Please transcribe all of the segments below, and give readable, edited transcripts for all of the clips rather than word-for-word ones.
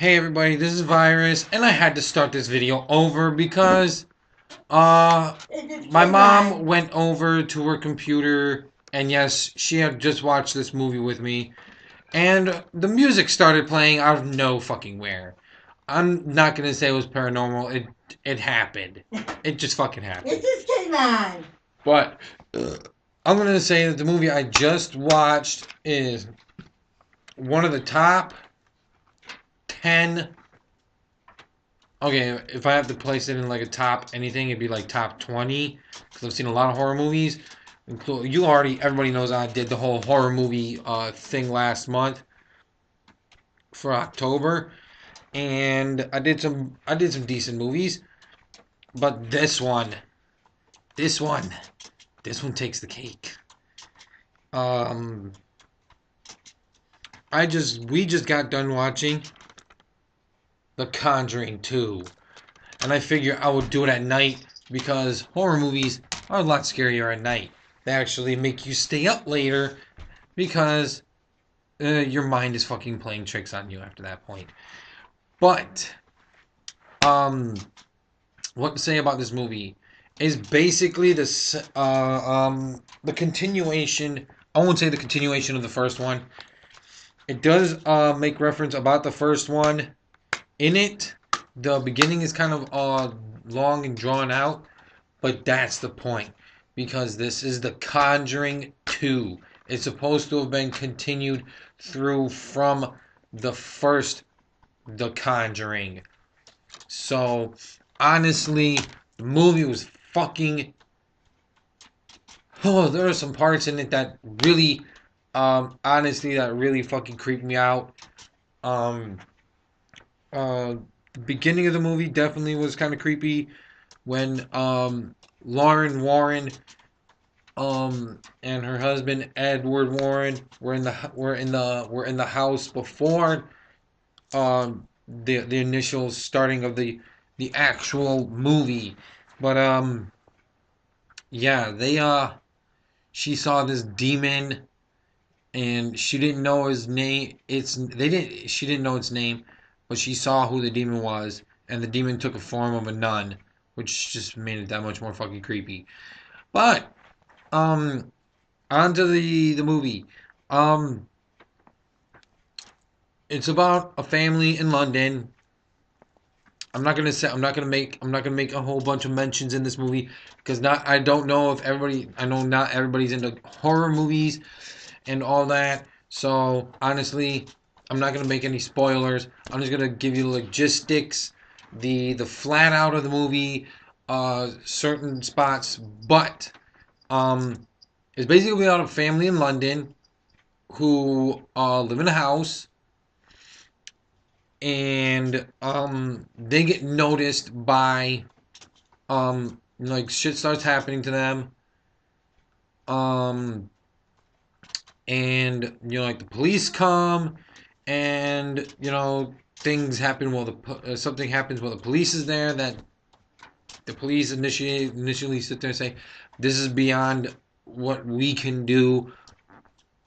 Hey everybody, this is Virus, and I had to start this video over because uh my mom went over to her computer, and yes, she had just watched this movie with me, and the music started playing out of no fucking where. I'm not gonna say it was paranormal. It happened. It just fucking happened. It just came on. But I'm gonna say that the movie I just watched is one of the top 10. Okay, if I have to place it in like a top anything, it'd be like top 20 because I've seen a lot of horror movies. Everybody knows I did the whole horror movie thing last month for October, and I did some decent movies, but this one, this one takes the cake. Um, we just got done watching The Conjuring 2. And I figure I would do it at night because horror movies are a lot scarier at night. They actually make you stay up later because your mind is fucking playing tricks on you after that point. But um, what to say about this movie is basically the continuation. I won't say the continuation of the first one. It does make reference about the first one. In it, the beginning is kind of long and drawn out. But that's the point. Because this is The Conjuring 2. It's supposed to have been continued through from the first The Conjuring. So, honestly, the movie was fucking. Oh, there are some parts in it that really, honestly, that really fucking creeped me out. Um, the beginning of the movie definitely was kind of creepy when Lauren Warren and her husband Edward Warren were in the house before the initial starting of the actual movie. But yeah, they she saw this demon, and she didn't know his name. It's they didn't she didn't know its name, but she saw who the demon was, and the demon took a form of a nun, which just made it that much more fucking creepy. But um on to the movie. Um, it's about a family in London. I'm not gonna make a whole bunch of mentions in this movie because not I don't know if everybody I know not everybody's into horror movies and all that. So honestly, I'm not gonna make any spoilers. I'm just gonna give you the logistics, the flat out of the movie, certain spots, but um, it's basically about a family in London who live in a house, and they get noticed by like shit starts happening to them, um and like the police come, and things happen while something happens while the police is there, that the police initially sit there and say this is beyond what we can do.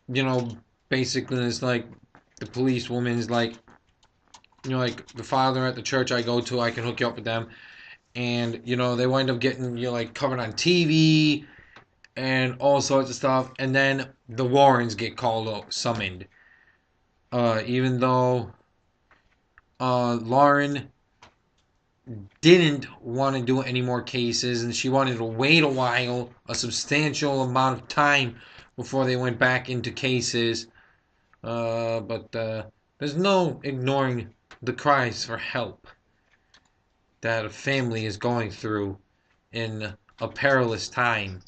you know Basically it's like the police woman's like, like the father at the church I go to, I can hook you up with them. And, they wind up getting, like covered on TV and all sorts of stuff. And then the Warrens get summoned. Even though Lauren didn't want to do any more cases, and she wanted to wait a while, a substantial amount of time, before they went back into cases. But there's no ignoring the cries for help that a family is going through in a perilous time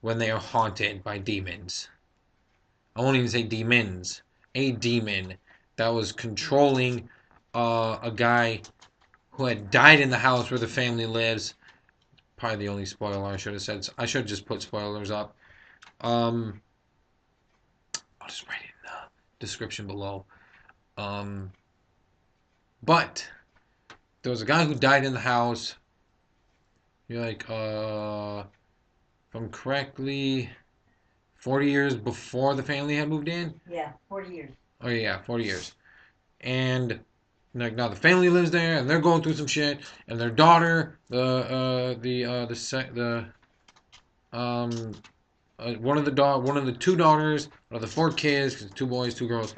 when they are haunted by demons. I won't even say demons. A demon that was controlling a guy who had died in the house where the family lives. Probably the only spoiler I should have said. I should have just put spoilers up. Um, I'll just write it in the description below. Um, but there was a guy who died in the house. You're like, if I'm correctly, 40 years before the family had moved in? Yeah, 40 years. Oh, yeah, 40 years. and like now the family lives there, and they're going through some shit, and their daughter, the um one of the two daughters, or the four kids, 'cause two boys, two girls,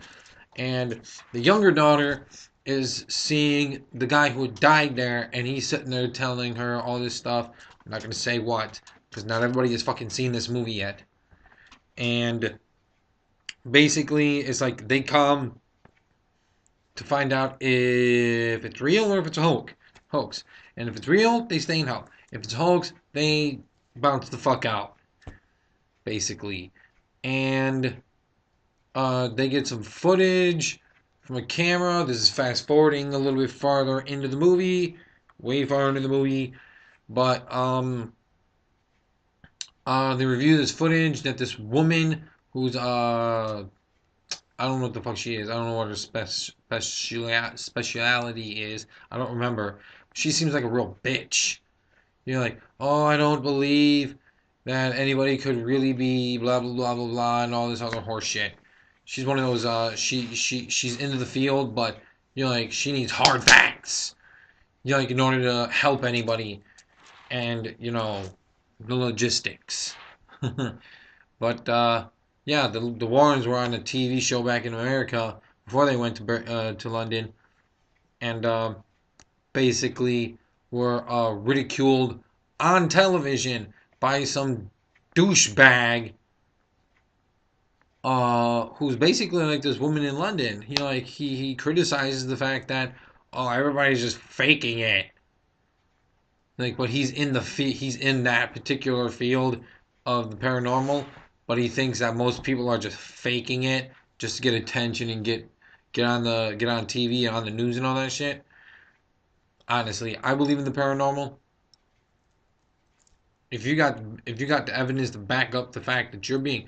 and the younger daughter is seeing the guy who had died there, and he's sitting there telling her all this stuff. I'm not gonna say what, because not everybody has fucking seen this movie yet. And basically, it's like they come to find out if it's real or if it's a hoax. And if it's real, they stay in hell. If it's a hoax, they bounce the fuck out, basically. And they get some footage from a camera. This is fast forwarding a little bit farther into the movie, way far into the movie. But they review this footage that this woman who's I don't know what the fuck she is. I don't know what her speciality is. I don't remember. She seems like a real bitch. You're like, oh, I don't believe that anybody could really be blah blah blah blah blah and all this other horse shit. She's one of those. She's into the field, but you're like, she needs hard facts. You know, like in order to help anybody, and the logistics. But yeah, the Warrens were on a TV show back in America before they went to London, and basically were ridiculed on television by some douchebag who's basically like this woman in London. He criticizes the fact that everybody's just faking it. Like, but he's in that particular field of the paranormal, but he thinks that most people are just faking it just to get attention and get on TV and on the news and all that shit. Honestly, I believe in the paranormal. If you got the evidence to back up the fact that you're being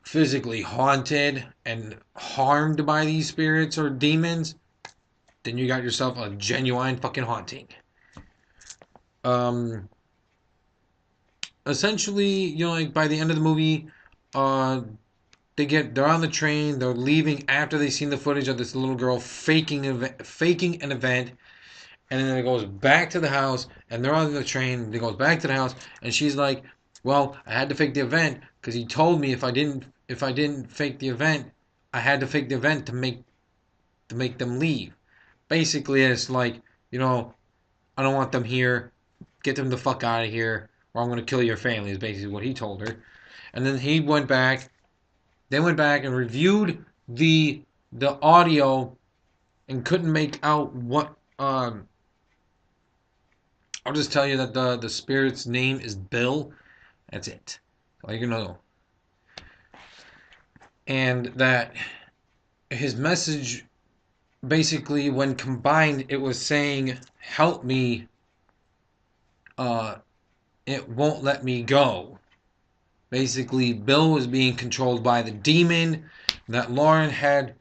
physically haunted and harmed by these spirits or demons, then you got yourself a genuine fucking haunting. Um, Essentially, like by the end of the movie, uh, they're on the train, they're leaving after they've seen the footage of this little girl faking an event, and then it goes back to the house, and they're on the train. It goes back to the house, and she's like, "Well, I had to fake the event because he told me if I didn't fake the event, I had to fake the event to make them leave." Basically, it's like, I don't want them here. Get them the fuck out of here, or I'm gonna kill your family. Is basically what he told her. And then he went back. They went back and reviewed the audio and couldn't make out what. I'll just tell you that the spirit's name is Bill. That's it. All you know. And that his message, basically, when combined, it was saying, "Help me. Uh, it won't let me go." Basically, Bill was being controlled by the demon that Lauren had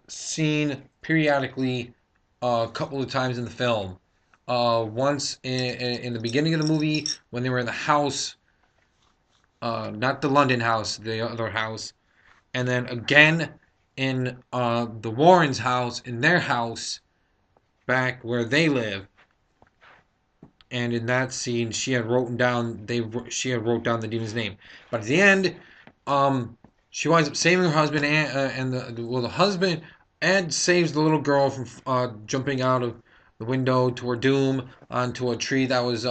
seen periodically a couple of times in the film. Once in the beginning of the movie when they were in the house, not the London house, the other house, and then again in the Warrens' house, in their house, back where they live. And in that scene, she had wrote down the demon's name. But at the end, she winds up saving her husband, and the husband, Ed saves the little girl from jumping out of the window to her doom onto a tree that was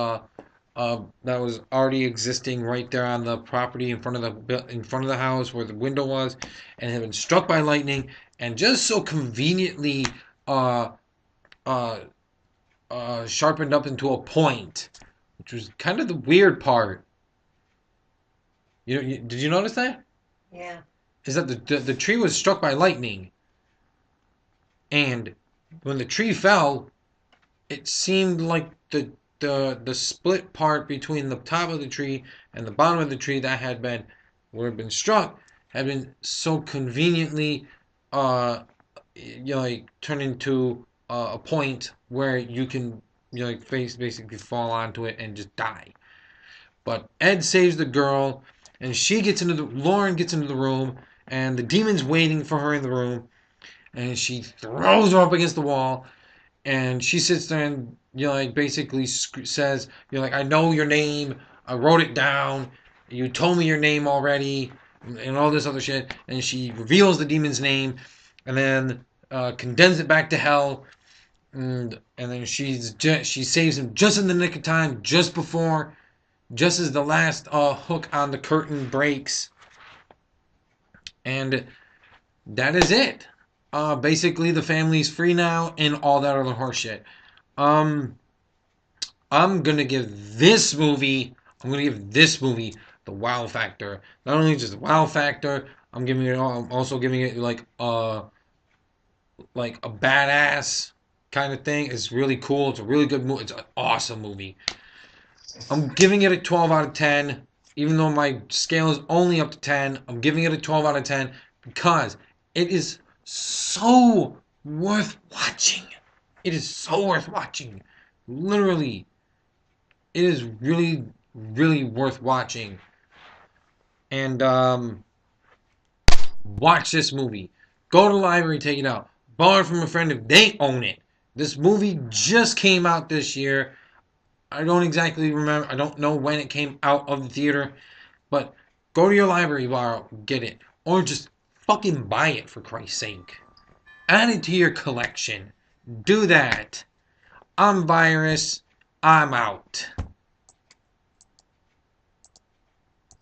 already existing right there on the property in front of the house where the window was, and had been struck by lightning, and just so conveniently uh, uh, sharpened up into a point, which was kind of the weird part. Did you notice that? Yeah. Is that the tree was struck by lightning, and when the tree fell, it seemed like the split part between the top of the tree and the bottom of the tree that had been where it had been struck had been so conveniently like turned into a point where you can like basically fall onto it and just die. But Ed saves the girl, and Lauren gets into the room, and the demon's waiting for her in the room, and she throws her up against the wall, and she sits there and like basically says, you're like, I know your name, I wrote it down, you told me your name already, and all this other shit. And she reveals the demon's name, and then condemns it back to hell. And then she saves him just in the nick of time, just as the last hook on the curtain breaks, and that is it. Basically, the family's free now, and all that other horseshit. Um, I'm gonna give this movie. I'm gonna give this movie the wow factor. Not only just the wow factor, I'm also giving it like a badass kind of thing. It's really cool. It's a really good movie. It's an awesome movie. I'm giving it a 12 out of 10. Even though my scale is only up to 10, I'm giving it a 12 out of 10 because it is so worth watching. It is so worth watching. Literally, it is really, really worth watching. And watch this movie. Go to the library, take it out. Borrow it from a friend if they own it. This movie just came out this year. I don't exactly remember. I don't know when it came out of the theater, but go to your library, borrow, get it, or just fucking buy it for Christ's sake. Add it to your collection. Do that. I'm Virus. I'm out.